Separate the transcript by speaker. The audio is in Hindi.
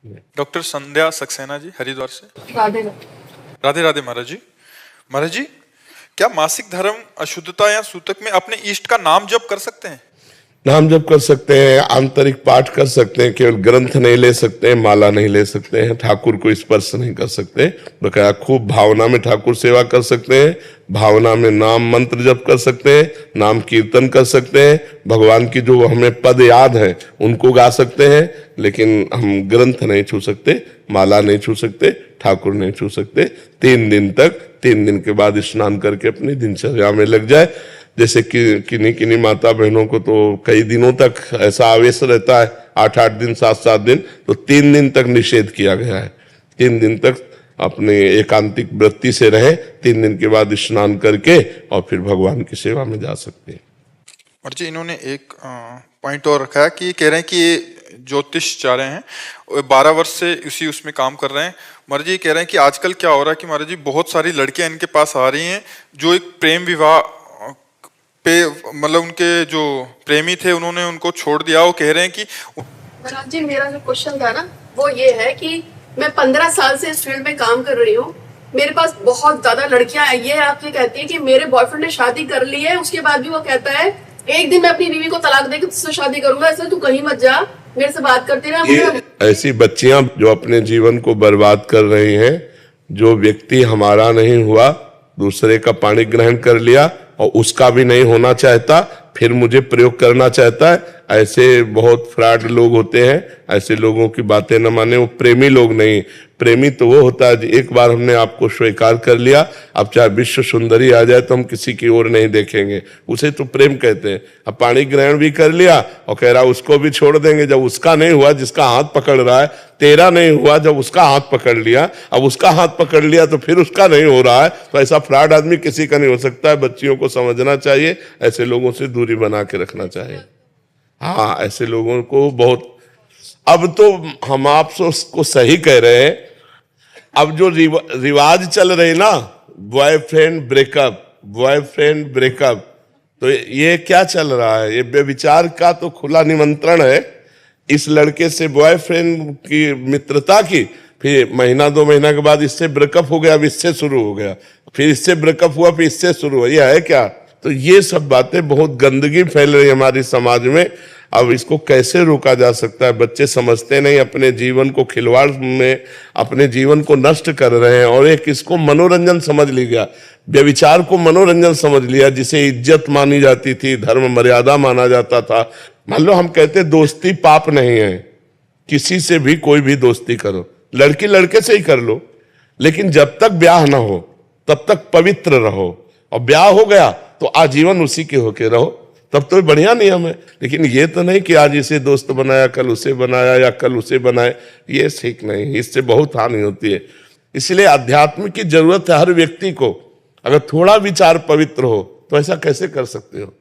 Speaker 1: डॉक्टर संध्या सक्सेना जी, हरिद्वार से।
Speaker 2: राधे
Speaker 1: राधे राधे महाराज जी। महाराज जी, क्या मासिक धर्म, अशुद्धता या सूतक में अपने इष्ट का नाम जप कर सकते हैं?
Speaker 3: नाम जप कर सकते हैं, आंतरिक पाठ कर सकते हैं, केवल ग्रंथ नहीं ले सकते हैं, माला नहीं ले सकते हैं, ठाकुर को स्पर्श नहीं कर सकते। बकाया खूब भावना में ठाकुर सेवा कर सकते हैं, भावना में नाम मंत्र जप कर सकते हैं, नाम कीर्तन कर सकते हैं, भगवान की जो हमें पद याद है उनको गा सकते हैं। लेकिन हम ग्रंथ नहीं छू सकते, माला नहीं छू सकते, ठाकुर नहीं छू सकते। 3 दिन तक, 3 दिन के बाद स्नान करके अपनी दिनचर्या में लग जाए। जैसे कि किन्हीं माता बहनों को तो कई दिनों तक ऐसा आवेश रहता है, 8-8 दिन, 7-7 दिन, तो 3 दिन तक निषेध किया गया है। 3 दिन तक अपने एकांतिक वृत्ति से रहे, 3 दिन के बाद स्नान करके और फिर भगवान की सेवा में जा सकते हैं।
Speaker 1: और जी, इन्होंने एक पॉइंट और रखा है कि कह रहे हैं कि ये ज्योतिष चाह रहे हैं, 12 वर्ष से उसी उसमें काम कर रहे हैं। महाराज जी कह रहे हैं कि आजकल क्या हो रहा है कि महाराज जी बहुत सारी लड़कियां इनके पास आ रही हैं जो एक प्रेम विवाह पे, मतलब उनके जो प्रेमी थे उन्होंने उनको छोड़ दिया। वो कह रहे हैं कि
Speaker 2: महाराज जी, मेरा जो क्वेश्चन था ना वो ये है कि मैं 15 साल से इस फील्ड में काम कर रही हूँ, मेरे पास बहुत ज्यादा लड़कियां आई है, आपसे कहती है कि मेरे बॉयफ्रेंड ने शादी कर ली है, उसके बाद भी वो कहता है एक दिन मैं अपनी बीवी को तलाक देकर तुझसे शादी करूंगा, ऐसे तू कहीं मत जा, मेरे से बात करती रहा।
Speaker 3: ऐसी बच्चियां जो अपने जीवन को बर्बाद कर रही हैं, जो व्यक्ति हमारा नहीं हुआ दूसरे का पाणी ग्रहण कर लिया और उसका भी नहीं होना चाहता, फिर मुझे प्रयोग करना चाहता है, ऐसे बहुत फ्रॉड लोग होते हैं। ऐसे लोगों की बातें न माने, वो प्रेमी लोग नहीं। प्रेमी तो वो होता है एक बार हमने आपको स्वीकार कर लिया, अब चाहे विश्व सुंदरी आ जाए तो हम किसी की ओर नहीं देखेंगे, उसे तो प्रेम कहते हैं। अब पाणी ग्रहण भी कर लिया और कह रहा उसको भी छोड़ देंगे, जब उसका नहीं हुआ जिसका हाथ पकड़ रहा है, तेरा नहीं हुआ जब उसका हाथ पकड़ लिया, अब उसका हाथ पकड़ लिया तो फिर उसका नहीं हो रहा है, तो ऐसा फ्रॉड आदमी किसी का नहीं हो सकता है। बच्चियों को समझना चाहिए, ऐसे लोगों से दूरी बना के रखना चाहिए। हाँ, ऐसे लोगों को बहुत, अब तो हम आपसे उसको सही कह रहे हैं, अब जो रिवाज चल रहे ना, बॉयफ्रेंड ब्रेकअप, बॉयफ्रेंड ब्रेकअप, तो ये क्या चल रहा है? ये व्यभिचार का तो खुला निमंत्रण है। इस लड़के से बॉयफ्रेंड की मित्रता की, फिर 1-2 महीना के बाद इससे ब्रेकअप हो गया, अब इससे शुरू हो गया, फिर इससे ब्रेकअप हुआ, फिर इससे शुरू हुआ, यह है क्या? तो ये सब बातें, बहुत गंदगी फैल रही है हमारे समाज में। अब इसको कैसे रोका जा सकता है? बच्चे समझते नहीं, अपने जीवन को खिलवाड़ में अपने जीवन को नष्ट कर रहे हैं। और एक इसको मनोरंजन समझ लिया, व्यभिचार को मनोरंजन समझ लिया, जिसे इज्जत मानी जाती थी, धर्म मर्यादा माना जाता था। मान लो हम कहते दोस्ती पाप नहीं है, किसी से भी कोई भी दोस्ती करो, लड़की लड़के से ही कर लो, लेकिन जब तक ब्याह ना हो तब तक पवित्र रहो, और ब्याह हो गया तो आजीवन उसी के होके रहो, तब तो बढ़िया नियम है। लेकिन ये तो नहीं कि आज इसे दोस्त बनाया, कल उसे बनाया, या कल उसे बनाए, ये ठीक नहीं, इससे बहुत हानि होती है। इसलिए अध्यात्म की जरूरत है हर व्यक्ति को। अगर थोड़ा विचार पवित्र हो तो ऐसा कैसे कर सकते हो?